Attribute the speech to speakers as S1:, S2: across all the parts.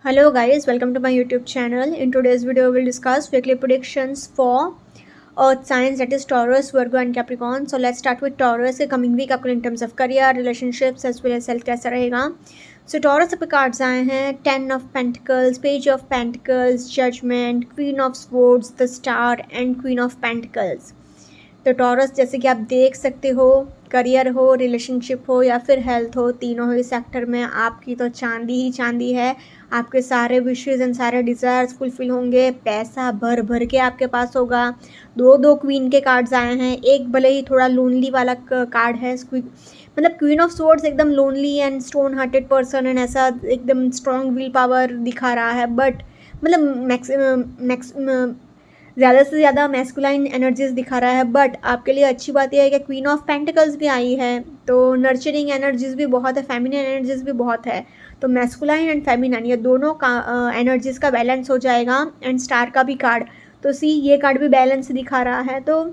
S1: Hello guys, welcome to my YouTube channel. In today's video, we'll discuss weekly predictions for Earth signs, that is Taurus, Virgo and Capricorn. So let's start with Taurus. Coming week आपको in terms of career, relationships as well as health कैसा रहेगा. So Taurus पे cards आए हैं 10 of Pentacles, Page of Pentacles, Judgment, Queen of Swords, the Star and Queen of Pentacles. तो taurus जैसे कि आप देख सकते हो, करियर हो, रिलेशनशिप हो या फिर हेल्थ हो, तीनों ही सेक्टर में आपकी तो चांदी ही चांदी है. आपके सारे विशेज़ एंड सारे डिज़ायर्स फुलफिल होंगे. पैसा भर भर के आपके पास होगा. दो दो क्वीन के कार्ड्स आए हैं. एक भले ही थोड़ा लोनली वाला कार्ड है, मतलब क्वीन ऑफ स्वॉर्ड्स एकदम lonely and stone hearted person and ऐसा एकदम स्ट्रॉन्ग विल पावर दिखा रहा है. बट मतलब मैक्सिमम ज़्यादा से ज़्यादा मैस्कुलाइन एनर्जीज़ दिखा रहा है. बट आपके लिए अच्छी बात यह है कि क्वीन ऑफ पेंटिकल्स भी आई है, तो नर्चरिंग एनर्जीज़ भी बहुत है, फेमिनिन एनर्जीज़ भी बहुत है. तो मैस्कुलाइन एंड फेमिनिन ये दोनों का एनर्जीज़ का बैलेंस हो जाएगा. एंड स्टार का भी कार्ड, तो ये कार्ड भी बैलेंस दिखा रहा है. तो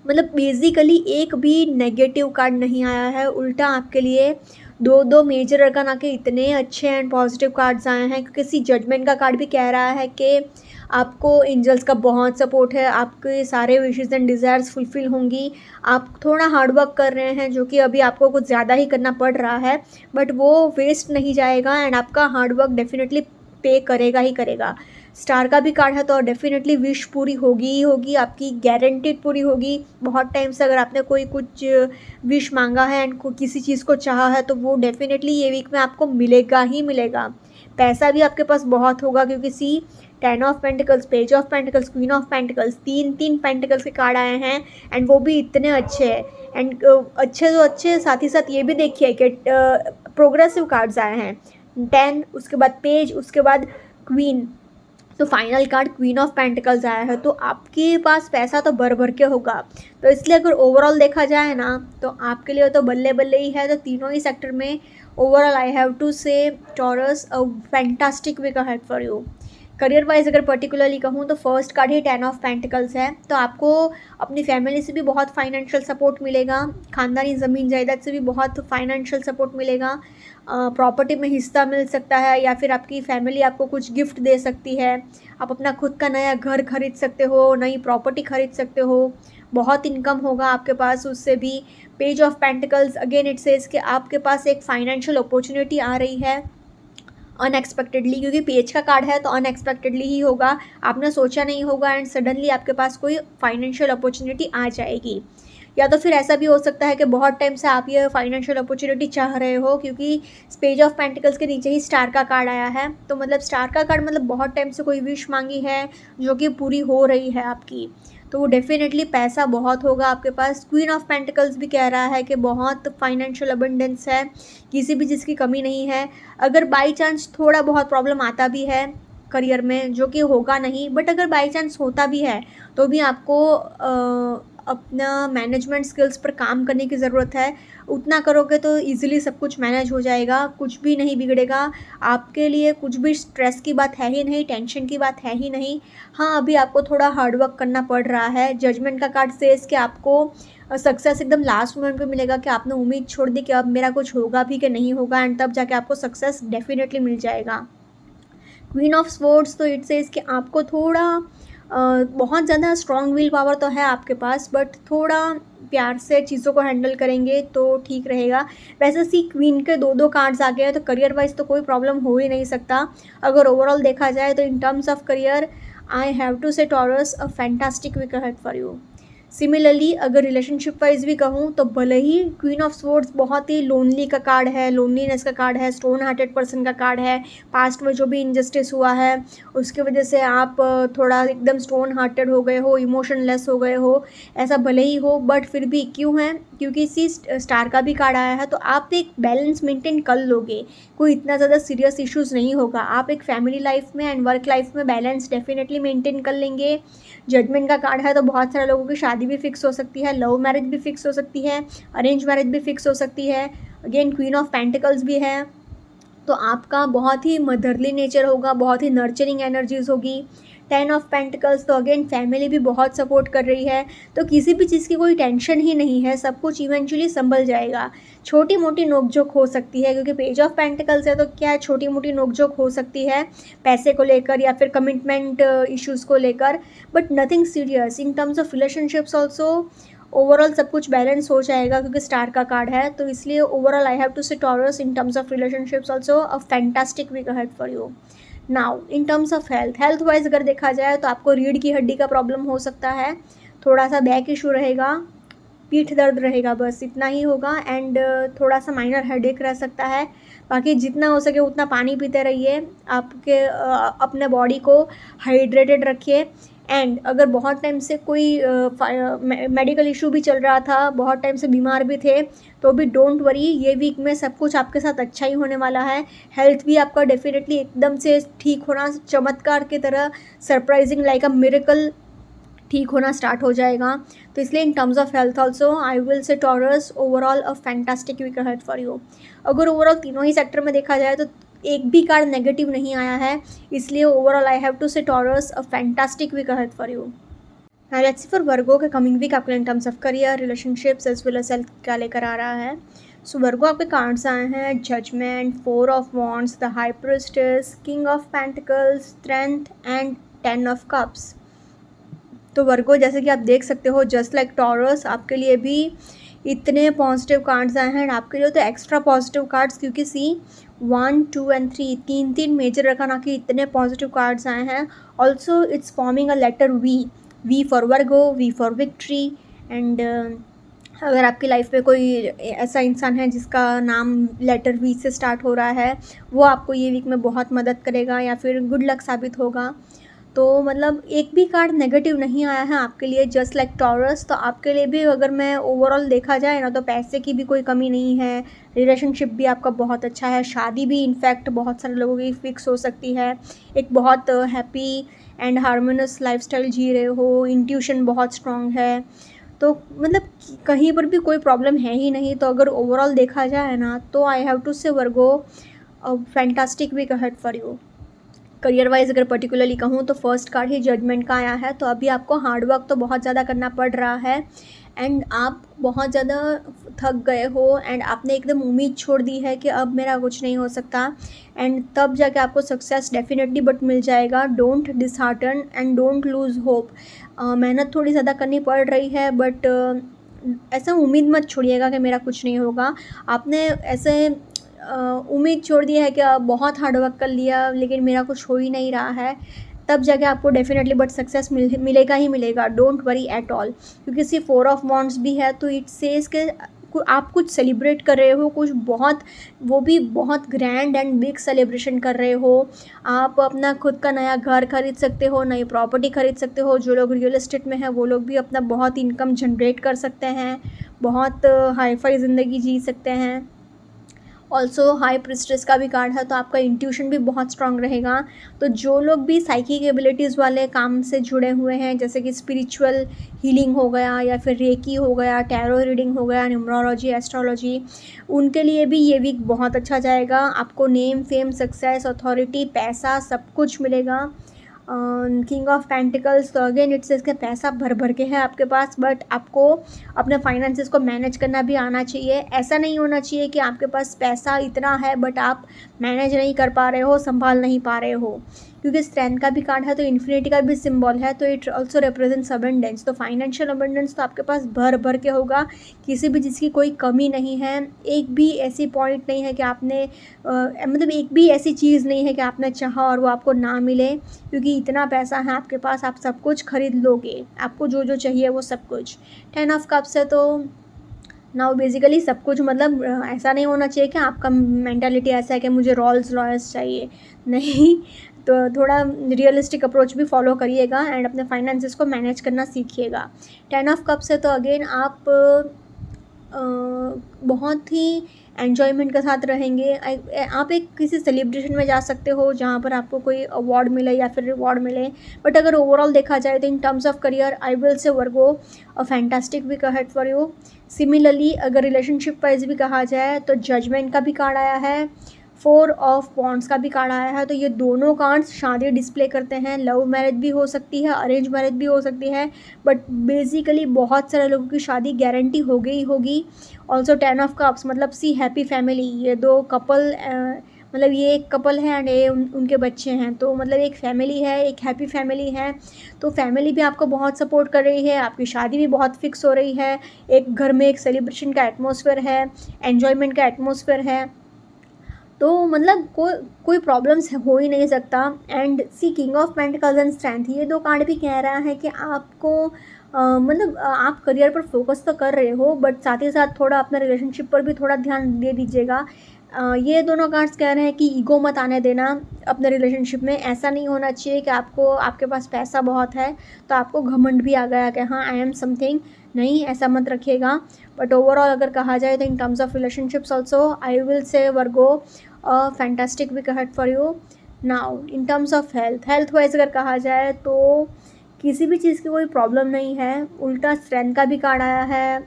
S1: मतलब बेसिकली एक भी नेगेटिव कार्ड नहीं आया है. उल्टा आपके लिए दो दो मेजर अरकान आके इतने अच्छे एंड पॉजिटिव कार्ड्स आए हैं. क्योंकि जजमेंट का कार्ड भी कह रहा है कि आपको एंजल्स का बहुत सपोर्ट है, आपके सारे विशेस एंड डिज़ायर्स फुलफिल होंगी. आप थोड़ा हार्ड वर्क कर रहे हैं, जो कि अभी आपको कुछ ज़्यादा ही करना पड़ रहा है, बट वो वेस्ट नहीं जाएगा एंड आपका हार्ड वर्क डेफिनेटली पे करेगा ही करेगा. स्टार का भी कार्ड है, तो डेफिनेटली विश पूरी होगी ही होगी, आपकी गारंटीड पूरी होगी. बहुत टाइम से अगर आपने कोई कुछ विश मांगा है एंड किसी चीज़ को चाहा है, तो वो डेफिनेटली ये वीक में आपको मिलेगा ही मिलेगा. पैसा भी आपके पास बहुत होगा, क्योंकि 10 of pentacles, page of pentacles, queen of pentacles, तीन पेंटिकल्स के कार्ड आए हैं एंड वो भी इतने अच्छे हैं. एंड अच्छे तो अच्छे, साथ ही साथ ये भी देखिए कि प्रोग्रेसिव कार्ड्स आए हैं. 10, उसके बाद पेज, उसके बाद क्वीन, तो final card queen of pentacles आया है. तो आपके पास पैसा तो भर भर के होगा. तो इसलिए अगर ओवरऑल देखा जाए ना, तो आपके लिए तो बल्ले बल्ले ही है. तो तीनों ही सेक्टर में overall I have to say Taurus a fantastic week ahead for you. Career wise अगर पर्टिकुलरली कहूँ तो फर्स्ट कार्ड ही 10 ऑफ पेंटिकल्स है. तो आपको अपनी फैमिली से भी बहुत फाइनेंशियल सपोर्ट मिलेगा, खानदानी ज़मीन जायदाद से भी बहुत फाइनेंशियल सपोर्ट मिलेगा. प्रॉपर्टी में हिस्सा मिल सकता है, या फिर आपकी फैमिली आपको कुछ गिफ्ट दे सकती है. आप अपना खुद का नया घर खरीद सकते हो, नई प्रॉपर्टी खरीद सकते हो. बहुत इनकम होगा आपके पास उससे भी. Page of pentacles again it says कि आपके पास एक फाइनेंशियल अपॉर्चुनिटी आ रही है अनएक्सपेक्टेडली, क्योंकि पेज का कार्ड है तो अनएक्सपेक्टेडली ही होगा. आपने सोचा नहीं होगा एंड सडनली आपके पास कोई फाइनेंशियल अपॉर्चुनिटी आ जाएगी. या तो फिर ऐसा भी हो सकता है कि बहुत टाइम से आप ये फाइनेंशियल अपॉर्चुनिटी चाह रहे हो, क्योंकि पेज ऑफ पेंटिकल्स के नीचे ही स्टार का कार्ड आया है. तो मतलब स्टार का कार्ड मतलब बहुत टाइम से कोई विश मांगी है जो कि पूरी हो रही है आपकी. तो वो डेफिनेटली पैसा बहुत होगा आपके पास. क्वीन ऑफ पेंटिकल्स भी कह रहा है कि बहुत फाइनेंशियल अबंडेंस है, किसी भी चीज़ की कमी नहीं है. अगर बाई चांस थोड़ा बहुत प्रॉब्लम आता भी है करियर में, जो कि होगा नहीं, बट अगर बाई चांस होता भी है तो भी आपको अपना मैनेजमेंट स्किल्स पर काम करने की ज़रूरत है. उतना करोगे तो इजीली सब कुछ मैनेज हो जाएगा, कुछ भी नहीं बिगड़ेगा आपके लिए. कुछ भी स्ट्रेस की बात है ही नहीं, टेंशन की बात है ही नहीं. हाँ, अभी आपको थोड़ा हार्डवर्क करना पड़ रहा है. जजमेंट का कार्ड सेज कि आपको सक्सेस एकदम लास्ट मोमेंट पे मिलेगा, कि आपने उम्मीद छोड़ दी कि अब मेरा कुछ होगा भी कि नहीं होगा, एंड तब जाके आपको सक्सेस डेफिनेटली मिल जाएगा. क्वीन ऑफ स्वॉर्ड्स तो इट सेज कि आपको थोड़ा बहुत ज़्यादा स्ट्रॉन्ग विल पावर तो है आपके पास, बट थोड़ा प्यार से चीज़ों को हैंडल करेंगे तो ठीक रहेगा. वैसे क्वीन के दो दो कार्ड्स आ गए हैं, तो करियर वाइज तो कोई प्रॉब्लम हो ही नहीं सकता. अगर ओवरऑल देखा जाए तो in terms of career I have to say Taurus a fantastic week ahead for you. Similarly अगर रिलेशनशिप वाइज भी कहूँ तो भले ही क्वीन ऑफ स्वॉर्ड्स बहुत ही लोनली का कार्ड है, लोनलीनेस का कार्ड है, स्टोन हार्टेड पर्सन का कार्ड है. पास्ट में जो भी इनजस्टिस हुआ है उसकी वजह से आप थोड़ा एकदम स्टोन हार्टेड हो गए हो, इमोशनलेस हो गए हो, ऐसा भले ही हो. बट फिर भी क्यों है, क्योंकि इसी स्टार का भी कार्ड आया है, तो आप एक बैलेंस मेंटेन कर लोगे. कोई इतना ज़्यादा सीरियस इश्यूज़ नहीं होगा. आप एक फैमिली लाइफ में एंड वर्क लाइफ में बैलेंस डेफिनेटली मेंटेन कर लेंगे. जजमेंट का कार्ड है, तो बहुत सारे लोगों की शादी भी फिक्स हो सकती है, लव मैरिज भी फिक्स हो सकती है, अरेंज मैरिज भी फिक्स हो सकती है. अगेन क्वीन ऑफ पेंटिकल्स भी है. तो आपका बहुत ही मदरली नेचर होगा, बहुत ही नर्चरिंग एनर्जीज होगी। 10 ऑफ पेंटिकल्स, तो अगेन फैमिली भी बहुत सपोर्ट कर रही है, तो किसी भी चीज़ की कोई टेंशन ही नहीं है, सब कुछ इवेंचुअली संभल जाएगा। छोटी मोटी नोकझोंक हो सकती है, क्योंकि पेज ऑफ पेंटिकल्स है तो क्या है, छोटी मोटी नोकझोंक हो सकती है पैसे को लेकर या फिर कमिटमेंट इश्यूज़ को लेकर, but nothing serious. In terms of relationships also overall सब कुछ बैलेंस हो जाएगा, क्योंकि स्टार का कार्ड है, तो इसलिए overall I have to say Taurus in terms of relationships also a fantastic week ahead for you. Now in terms of health wise अगर देखा जाए तो आपको रीढ़ की हड्डी का प्रॉब्लम हो सकता है, थोड़ा सा बैक इशू रहेगा, पीठ दर्द रहेगा, बस इतना ही होगा। एंड थोड़ा सा माइनर हेडेक रह सकता है। बाकी जितना हो सके उतना पानी पीते रहिए, आपके अपने बॉडी को हाइड्रेटेड रखिए। एंड अगर बहुत टाइम से कोई मेडिकल इशू भी चल रहा था, बहुत टाइम से बीमार भी थे, तो भी डोंट वरी, ये वीक में सब कुछ आपके साथ अच्छा ही होने वाला है। हेल्थ भी आपका डेफिनेटली एकदम से ठीक होना, चमत्कार की तरह, सरप्राइजिंग लाइक अ मिरेकल ठीक होना स्टार्ट हो जाएगा। तो इसलिए in terms of health also I will say Taurus overall a fantastic week ahead for you. अगर ओवरऑल तीनों ही सेक्टर में देखा जाए तो एक भी कार्ड नेगेटिव नहीं आया है, इसलिए overall I have to say Taurus a fantastic week ahead for you. Let's see for Virgo के कमिंग वीक आपके in terms of career, relationships as well as health क्या लेकर आ रहा है। सो वर्गो आपके कार्ड्स आए हैं judgment, 4 of wands, the high priestess, king of pentacles, strength and 10 of cups. तो वर्गो जैसे कि आप देख सकते हो, जस्ट लाइक टॉरस आपके लिए भी इतने पॉजिटिव कार्ड्स आए हैं, आपके लिए तो एक्स्ट्रा पॉजिटिव कार्ड्स, क्योंकि सी 1, 2 एंड 3 तीन मेजर रखा ना कि इतने पॉजिटिव कार्ड्स आए हैं। Also it's forming a letter V for Virgo, V for victory. And अगर आपकी लाइफ में कोई ऐसा इंसान है जिसका नाम लेटर वी से स्टार्ट हो रहा है, वो आपको ये वीक में बहुत मदद करेगा या फिर गुड लक साबित होगा। तो मतलब एक भी कार्ड नेगेटिव नहीं आया है आपके लिए, जस्ट लाइक टॉरस। तो आपके लिए भी अगर मैं ओवरऑल देखा जाए ना, तो पैसे की भी कोई कमी नहीं है, रिलेशनशिप भी आपका बहुत अच्छा है, शादी भी इनफैक्ट बहुत सारे लोगों की फिक्स हो सकती है, एक बहुत हैप्पी एंड हार्मोनियस लाइफस्टाइल जी रहे हो, इंट्यूशन बहुत स्ट्रॉन्ग है, तो मतलब कहीं पर भी कोई प्रॉब्लम है ही नहीं। तो अगर ओवरऑल देखा जाए ना, तो I have to say Virgo fantastic week ahead for you. Career wise अगर पर्टिकुलरली कहूँ तो फर्स्ट कार्ड ही जजमेंट का आया है, तो अभी आपको हार्डवर्क तो बहुत ज़्यादा करना पड़ रहा है, एंड आप बहुत ज़्यादा थक गए हो, एंड आपने एकदम उम्मीद छोड़ दी है कि अब मेरा कुछ नहीं हो सकता, एंड तब जाके आपको सक्सेस डेफिनेटली बट मिल जाएगा। Don't dishearten and don't lose hope. मेहनत थोड़ी ज़्यादा करनी पड़ रही है, बट ऐसा उम्मीद मत छोड़िएगा कि मेरा कुछ नहीं होगा। आपने ऐसे उम्मीद छोड़ दी है कि बहुत हार्डवर्क कर लिया लेकिन मेरा कुछ हो ही नहीं रहा है, तब जाके आपको डेफिनेटली बट सक्सेस मिलेगा ही मिलेगा। डोंट वरी एट ऑल, क्योंकि सिर्फ 4 ऑफ वॉन्ड्स भी है, तो इट सेज के आप कुछ सेलिब्रेट कर रहे हो, कुछ बहुत, वो भी बहुत ग्रैंड एंड बिग सेलिब्रेशन कर रहे हो। आप अपना खुद का नया घर खरीद सकते हो, नई प्रॉपर्टी खरीद सकते हो। जो लोग रियल एस्टेट में हैं वो लोग भी अपना बहुत इनकम जनरेट कर सकते हैं, बहुत हाई फाई ज़िंदगी जी सकते हैं। ऑल्सो हाई प्रिस्टेस का भी कार्ड है, तो आपका इंट्यूशन भी बहुत स्ट्रांग रहेगा। तो जो लोग भी साइकिक एबिलिटीज़ वाले काम से जुड़े हुए हैं, जैसे कि स्पिरिचुअल हीलिंग हो गया या फिर रेकी हो गया, टैरो रीडिंग हो गया, न्यूमरोलॉजी, एस्ट्रोलॉजी, उनके लिए भी ये वीक बहुत अच्छा जाएगा। आपको नेम, फेम, सक्सेस, अथॉरिटी, पैसा सब कुछ मिलेगा। किंग ऑफ पेंटिकल्स, तो अगेन इट्स इसके पैसा भर भर के है आपके पास, बट आपको अपने फाइनेंसेस को मैनेज करना भी आना चाहिए। ऐसा नहीं होना चाहिए कि आपके पास पैसा इतना है बट आप मैनेज नहीं कर पा रहे हो, संभाल नहीं पा रहे हो, क्योंकि स्ट्रेंथ का भी कार्ड है, तो इन्फिनिटी का भी सिंबल है, तो इट ऑल्सो रिप्रेजेंट्स अबंडेंस। तो फाइनेंशियल अबंडेंस तो आपके पास भर भर के होगा, किसी भी चीज़ की कोई कमी नहीं है। एक भी ऐसी पॉइंट नहीं है कि आपने मतलब एक भी ऐसी चीज़ नहीं है कि आपने चाहा और वो आपको ना मिले, क्योंकि इतना पैसा है आपके पास, आप सब कुछ खरीद लोगे, आपको जो जो चाहिए वो सब कुछ। 10 ऑफ कप्स है, तो नाउ बेसिकली सब कुछ, मतलब ऐसा नहीं होना चाहिए कि आपका मेंटालिटी ऐसा है कि मुझे रोल्स रॉयस चाहिए, नहीं। तो थोड़ा रियलिस्टिक अप्रोच भी फॉलो करिएगा एंड अपने फाइनेंसेस को मैनेज करना सीखिएगा। 10 ऑफ कप्स है, तो अगेन आप बहुत ही एन्जॉयमेंट के साथ रहेंगे। आप एक किसी सेलिब्रेशन में जा सकते हो जहाँ पर आपको कोई अवार्ड मिले या फिर रिवॉर्ड मिले, बट अगर ओवरऑल देखा जाए तो in terms of career I will say Virgo a fantastic week ahead for you. Similarly अगर रिलेशनशिप वाइज भी कहा जाए तो जजमेंट का भी कार्ड आया है, 4 ऑफ वॉन्ड्स का भी कार्ड आया है। तो ये दोनों कार्ड्स शादी डिस्प्ले करते हैं। लव मैरिज भी हो सकती है, अरेंज मैरिज भी हो सकती है, बट बेसिकली बहुत सारे लोगों की शादी गारंटी हो गई होगी। ऑल्सो 10 ऑफ कप्स मतलब सी हैप्पी फैमिली, ये दो कपल मतलब ये एक कपल है एंड ये उनके बच्चे हैं, तो मतलब एक फैमिली है, एक हैप्पी फैमिली है। तो फैमिली भी आपको बहुत सपोर्ट कर रही है, आपकी शादी भी बहुत फिक्स हो रही है, एक घर में एक सेलिब्रेशन का एटमॉस्फेयर है, एन्जॉयमेंट का एटमॉस्फेयर है। तो मतलब कोई प्रॉब्लम्स हो ही नहीं सकता। And see king of pentacles and strength, ये दो कार्ड भी कह रहा है कि आपको मतलब आप करियर पर फोकस तो कर रहे हो, बट साथ ही साथ थोड़ा अपने रिलेशनशिप पर भी थोड़ा ध्यान दे दीजिएगा। ये दोनों कार्ड्स कह रहे हैं कि ईगो मत आने देना अपने रिलेशनशिप में। ऐसा नहीं होना चाहिए कि आपके पास पैसा बहुत है तो आपको घमंड भी आ गया कि हाँ आई एम समथिंग, नहीं ऐसा मत रखिएगा। बट ओवरऑल अगर कहा जाए तो in terms of relationships also I will say Virgo fantastic week ahead for you. Now in terms of health wise अगर कहा जाए तो किसी भी चीज़ की कोई प्रॉब्लम नहीं है। उल्टा स्ट्रेंथ का भी कार्ड आया है,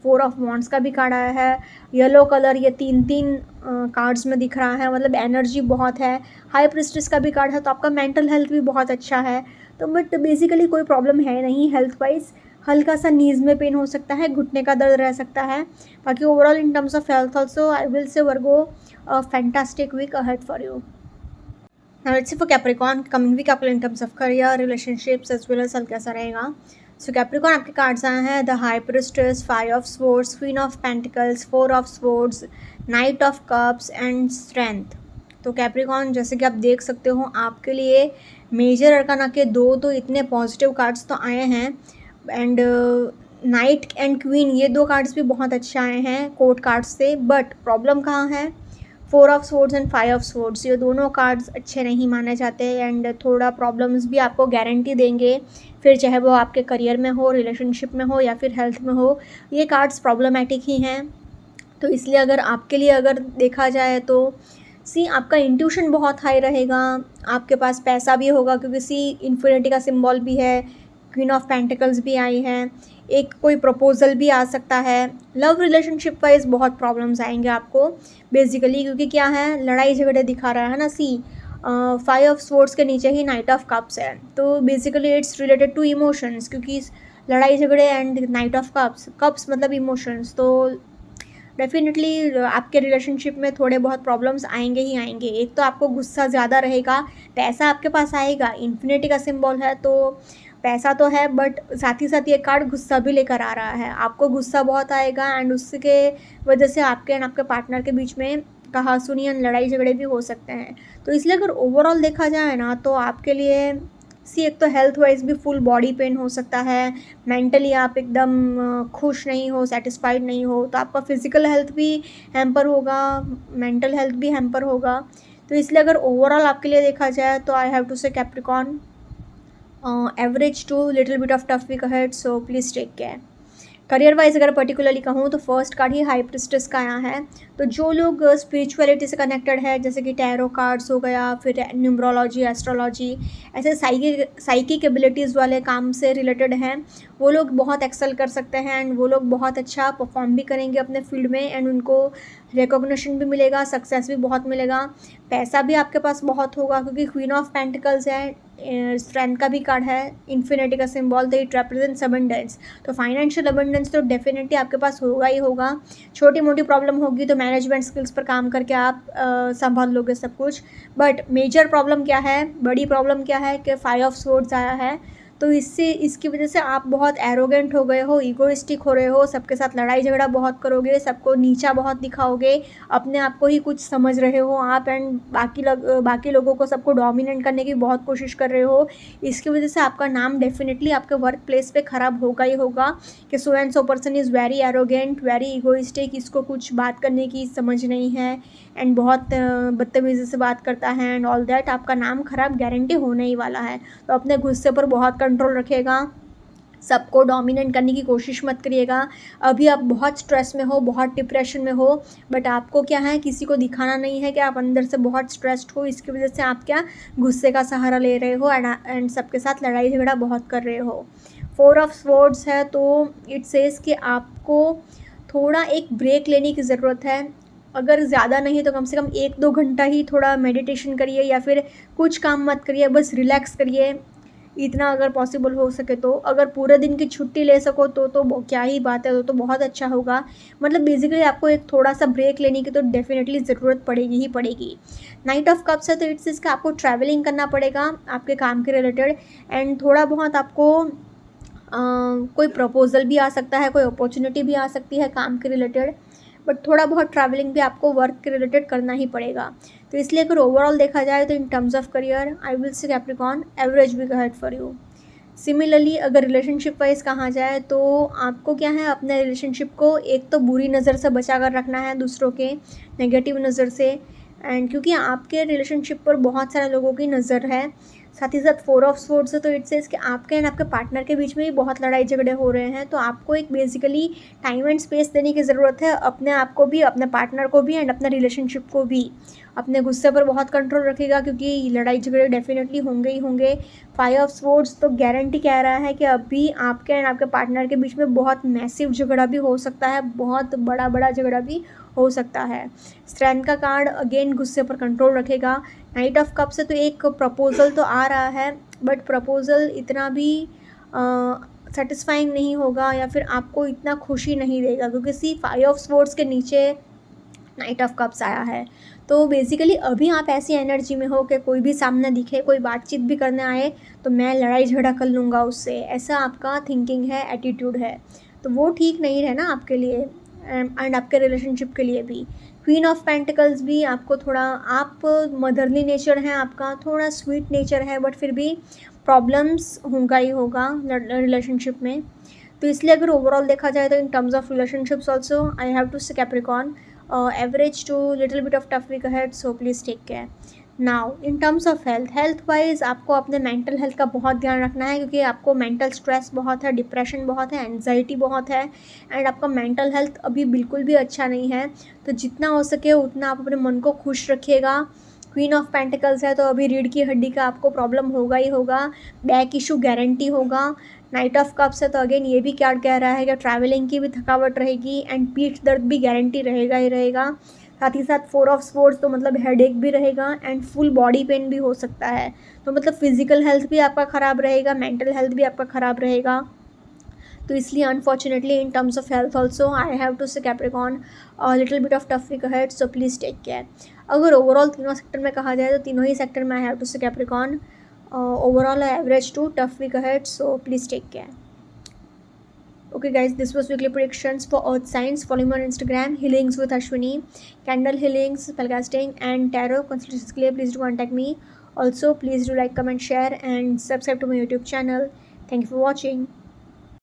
S1: 4 ऑफ वॉन्ड्स का भी कार्ड आया है, येलो कलर ये तीन कार्ड्स में दिख रहा है, मतलब एनर्जी बहुत है। हाई प्रिस्टेस का भी कार्ड है, तो आपका मेंटल हेल्थ भी बहुत अच्छा है। तो बट बेसिकली कोई प्रॉब्लम है नहीं हेल्थ वाइज। हल्का सा नीज में पेन हो सकता है, घुटने का दर्द रह सकता है। बाकी overall in terms of health also I will say Virgo fantastic week ahead for you. Now let's see for Capricorn, coming week आपके in terms of career, relationships as well as health कैसा रहेगा। सो Capricorn आपके cards आए हैं the high priestess, 5 of swords, queen of pentacles, 4 of swords, night of cups and strength. तो Capricorn जैसे कि आप देख सकते हो आपके लिए मेजर अरकाना के दो तो इतने पॉजिटिव कार्ड्स तो आए हैं। एंड नाइट एंड क्वीन ये दो कार्ड्स भी बहुत अच्छे आए हैं कोर्ट कार्ड्स से। बट प्रॉब्लम कहाँ है, 4 of swords and 5 of swords ये दोनों कार्ड्स अच्छे नहीं माने जाते एंड थोड़ा प्रॉब्लम्स भी आपको गारंटी देंगे, फिर चाहे वो आपके करियर में हो, रिलेशनशिप में हो या फिर हेल्थ में हो, ये कार्ड्स प्रॉब्लमेटिक ही हैं। तो इसलिए अगर आपके लिए अगर देखा जाए तो सी आपका इंट्यूशन बहुत हाई रहेगा, आपके पास पैसा भी होगा क्योंकि सी इन्फिनिटी का सिंबल भी है, क्वीन ऑफ पेंटिकल्स भी आई हैं, एक कोई प्रपोजल भी आ सकता है। लव रिलेशनशिप वाइज बहुत प्रॉब्लम्स आएंगे आपको बेसिकली, क्योंकि क्या है लड़ाई झगड़े दिखा रहा है ना सी। 5 ऑफ स्वॉर्ड्स के नीचे ही नाइट ऑफ कप्स है, तो basically it's related to emotions, क्योंकि लड़ाई झगड़े एंड नाइट ऑफ कप्स मतलब इमोशंस। तो डेफिनेटली आपके रिलेशनशिप में थोड़े बहुत प्रॉब्लम्स आएंगे ही आएंगे। एक तो आपको गुस्सा ज़्यादा रहेगा, पैसा आपके पास आएगा, इन्फिनिटी का सिंबल है तो पैसा तो है, बट साथ ही साथ ये कार्ड गुस्सा भी लेकर आ रहा है, आपको गुस्सा बहुत आएगा एंड उसके वजह से आपके एंड आपके पार्टनर के बीच में कहा सुनी एंड लड़ाई झगड़े भी हो सकते हैं। तो इसलिए अगर ओवरऑल देखा जाए ना तो आपके लिए सी एक तो हेल्थ वाइज भी फुल बॉडी पेन हो सकता है, मेंटली आप एकदम खुश नहीं हो, सेटिस्फाइड नहीं हो, तो आपका फिजिकल हेल्थ भी हैम्पर होगा, मेंटल हेल्थ भी हैम्पर होगा। तो इसलिए अगर ओवरऑल आपके लिए देखा जाए तो I have to say Capricorn average to little bit of tough week ahead, so please take care. Career wise अगर पर्टिकुलरली कहूँ तो फर्स्ट कार्ड ही हाई प्रिस्टेस का आया है। तो जो लोग स्पिरिचुअलिटी से कनेक्टेड है, जैसे कि टैरो कार्ड्स हो गया, फिर न्यूमरोलॉजी, एस्ट्रोलॉजी, ऐसे साइकिक एबिलिटीज़ वाले काम से रिलेटेड हैं, वो लोग बहुत एक्सेल कर सकते हैं एंड वो लोग बहुत अच्छा परफॉर्म भी करेंगे अपने फील्ड में एंड उनको रिकॉग्निशन भी मिलेगा, सक्सेस भी बहुत मिलेगा, पैसा भी आपके पास बहुत होगा क्योंकि क्वीन ऑफ पेंटिकल्स है, स्ट्रेंथ का भी कार्ड है, इन्फिनिटी का सिंबल, तो इट रिप्रेजेंट्स अबंडेंस। तो फाइनेंशियल अबंडेंस तो डेफिनेटली आपके पास होगा ही होगा। छोटी मोटी प्रॉब्लम होगी तो मैनेजमेंट स्किल्स पर काम करके आप संभाल लोगे सब कुछ। बट मेजर प्रॉब्लम क्या है, बड़ी प्रॉब्लम क्या है कि 5 ऑफ स्वॉर्ड्स आया है, तो इसकी वजह से आप बहुत एरोगेंट हो गए हो, ईगोइस्टिक हो रहे हो, सबके साथ लड़ाई झगड़ा बहुत करोगे, सबको नीचा बहुत दिखाओगे, अपने आप को ही कुछ समझ रहे हो आप एंड बाकी लोगों को सबको डोमिनेट करने की बहुत कोशिश कर रहे हो। इसकी वजह से आपका नाम डेफिनेटली आपके वर्क प्लेस पे ख़राब होगा ही होगा कि so and so person is very arrogant, very egoistic, इसको कुछ बात करने की समझ नहीं है एंड बहुत बदतमीज़ी से बात करता है एंड ऑल दैट। आपका नाम ख़राब गारंटी होने ही वाला है। तो अपने गुस्से पर बहुत कंट्रोल रखिएगा, सबको डोमिनेट करने की कोशिश मत करिएगा। अभी आप बहुत स्ट्रेस में हो, बहुत डिप्रेशन में हो, बट आपको क्या है किसी को दिखाना नहीं है कि आप अंदर से बहुत स्ट्रेस्ड हो, इसकी वजह से आप क्या गुस्से का सहारा ले रहे हो एंड सबके साथ लड़ाई झगड़ा बहुत कर रहे हो। 4 ऑफ स्वॉर्ड्स है तो इट सेज कि आपको थोड़ा एक ब्रेक लेने की ज़रूरत है अगर ज़्यादा नहीं तो कम से कम 1-2 घंटा ही थोड़ा मेडिटेशन करिए या फिर कुछ काम मत करिए, बस रिलैक्स करिए, इतना अगर पॉसिबल हो सके तो। अगर पूरे दिन की छुट्टी ले सको तो क्या ही बात है, तो बहुत अच्छा होगा। मतलब बेसिकली आपको एक थोड़ा-सा ब्रेक लेने की तो डेफ़िनेटली ज़रूरत पड़ेगी ही पड़ेगी। नाइट ऑफ कप्स है तो इट्स इसका आपको ट्रैवलिंग करना पड़ेगा आपके काम के रिलेटेड, एंड थोड़ा बहुत आपको कोई प्रपोज़ल भी आ सकता है, कोई अपॉर्चुनिटी भी आ सकती है काम के रिलेटेड, बट थोड़ा बहुत ट्रैवलिंग भी आपको वर्क के रिलेटेड करना ही पड़ेगा। तो इसलिए अगर ओवरऑल देखा जाए तो in terms of career I will say Capricorn average week ahead for you. Similarly अगर रिलेशनशिप वाइज कहा जाए तो आपको क्या है, अपने रिलेशनशिप को एक तो बुरी नज़र से बचा कर रखना है, दूसरों के नेगेटिव नज़र से, एंड क्योंकि आपके रिलेशनशिप पर बहुत सारे लोगों की नज़र है, साथ ही साथ 4 ऑफ स्वॉर्ड्स है तो इट सेज कि आपके एंड आपके पार्टनर के बीच में भी बहुत लड़ाई झगड़े हो रहे हैं। तो आपको एक बेसिकली टाइम एंड स्पेस देने की ज़रूरत है, अपने आप को भी, अपने पार्टनर को भी, एंड अपने रिलेशनशिप को भी। अपने गुस्से पर बहुत कंट्रोल रखिएगा क्योंकि लड़ाई झगड़े डेफिनेटली होंगे ही होंगे। 5 ऑफ स्वॉर्ड्स तो गारंटी कह रहा है कि अभी आपके एंड आपके पार्टनर के बीच में बहुत मैसिव झगड़ा भी हो सकता है, बहुत बड़ा झगड़ा भी हो सकता है। स्ट्रेंथ का कार्ड अगेन गुस्से पर कंट्रोल रखेगा। नाइट ऑफ कप से तो एक प्रपोज़ल तो आ रहा है, बट प्रपोज़ल इतना भी सेटिस्फाइंग नहीं होगा या फिर आपको इतना खुशी नहीं देगा, क्योंकि सी 5 ऑफ स्वॉर्ड्स के नीचे नाइट ऑफ कप्स आया है। तो बेसिकली अभी आप ऐसी एनर्जी में हो कि कोई भी सामने दिखे, कोई बातचीत भी करने आए तो मैं लड़ाई झगड़ा कर लूँगा उससे, ऐसा आपका थिंकिंग है, एटीट्यूड है। तो वो ठीक नहीं है ना आपके लिए एंड आपके रिलेशनशिप के लिए भी। क्वीन ऑफ पेंटिकल्स भी आपको थोड़ा, आप मदरली नेचर है आपका, थोड़ा स्वीट नेचर है, बट फिर भी प्रॉब्लम्स होगा ही होगा रिलेशनशिप में। तो इसलिए अगर ओवरऑल देखा जाए तो in terms of relationships also I have to say Capricorn average to little bit of tough week ahead, so please take care. Now in terms of health wise आपको अपने मेंटल हेल्थ का बहुत ध्यान रखना है, क्योंकि आपको मेंटल स्ट्रेस बहुत है, डिप्रेशन बहुत है, एंजाइटी बहुत है, एंड आपका मेंटल हेल्थ अभी बिल्कुल भी अच्छा नहीं है। तो जितना हो सके उतना आप अपने मन को खुश रखिएगा। क्वीन ऑफ पेंटिकल्स है तो अभी रीढ़ की हड्डी का आपको प्रॉब्लम होगा ही होगा, बैक इशू गारंटी होगा। नाइट ऑफ कप्स है तो अगेन ये भी क्या कह रहा है कि ट्रैवलिंग की भी थकावट रहेगी, एंड पीठ दर्द भी गारंटी रहेगा ही रहेगा। साथ ही साथ 4 ऑफ स्वॉर्ड्स तो मतलब हेडेक भी रहेगा, एंड फुल बॉडी पेन भी हो सकता है। तो मतलब फिजिकल हेल्थ भी आपका ख़राब रहेगा, मेंटल हेल्थ भी आपका ख़राब रहेगा। तो इसलिए unfortunately in terms of health also I have to say Capricorn little bit of tough week ahead, so please take care. अगर ओवरऑल तीनों सेक्टर में कहा जाए तो तीनों ही सेक्टर में I have to say Capricorn overall average to tough week ahead, so please take care. Okay guys, this was weekly predictions for earth signs. Follow me on Instagram, healings with Ashwini, candle healings, spellcasting and tarot consultations के लिए please do contact me. Also please do like, comment, share and subscribe to my YouTube channel. Thank you for watching.